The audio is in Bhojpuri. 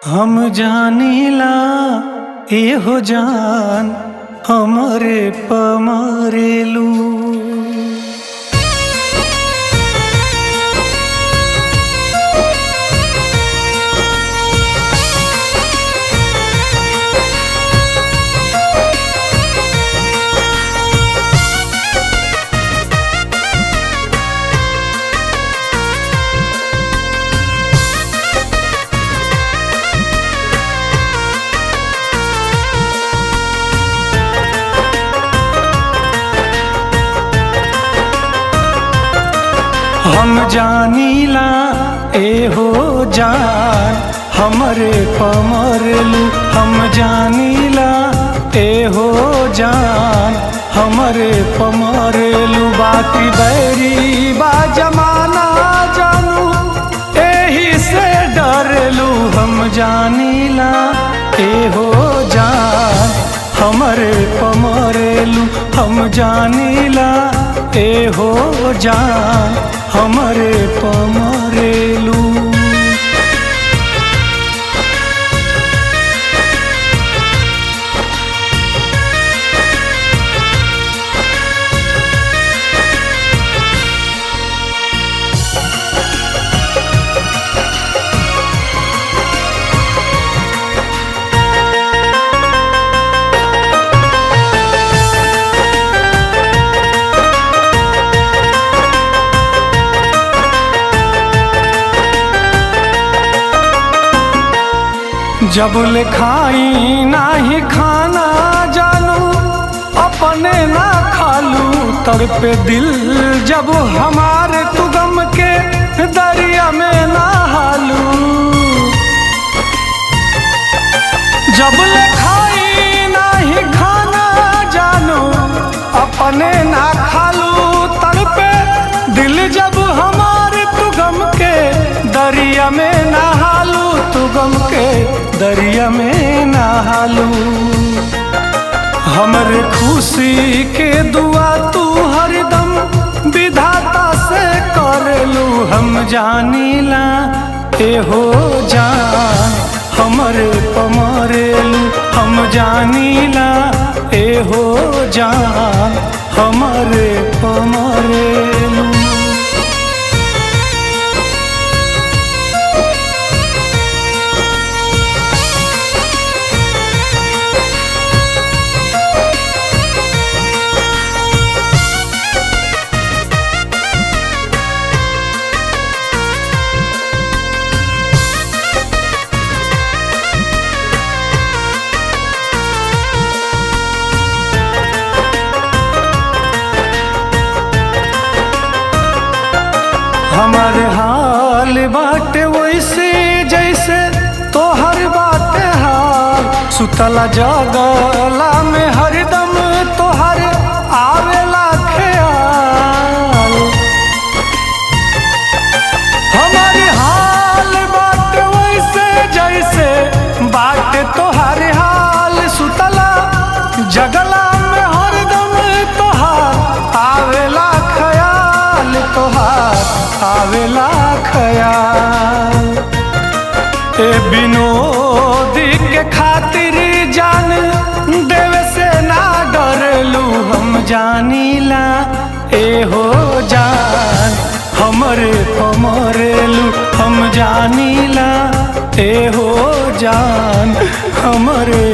हम जानीला एहो जान हमरे पमरेलू। हम जानीला एहो जान हमरे पमरेलू। हम जानीला एहो जान हमरे पमरेलू। बाकी बैरी बा जमाना जानू एही से डरेलू। हम जानीला एहो जान हमरे पमरेलू। हम जानीला एहो जान हमरे पमरेलू। जब ले खाई नाही खाना जानू अपने ना खालू। तड़पे दिल जब हमारे तू गम के दरिया में ना हालू। जब ले खाई नाही खाना जानू अपने ना खालू। तड़पे दिल जब हमारे तू गम के दरिया में ना हालू। तू गम के दरिया में नहालू। हमरे खुशी के दुआ तू हरदम विधाता से करेलू। हम जानीला एहो जान हमरे पमरेलू। हम जानीला एहो जान हमरे पमरेलू। हमार हाल बाटे वैसे जैसे तोहर बाटे हाल। सुतला जगला में हरदम तोहर आवेला ख्याल। हमार हाल बाटे वैसे जैसे बाटे तोहर हाल। सुतला जगला में हरदम तोहर आवेला ख्याल। तोहर आवेला ख्याल। ए विनोदी के खातिर जान देवे से ना डरेलू। हम जानीला एहो जान हमरे पमरेलू। हम जानीला एहो जान हमरे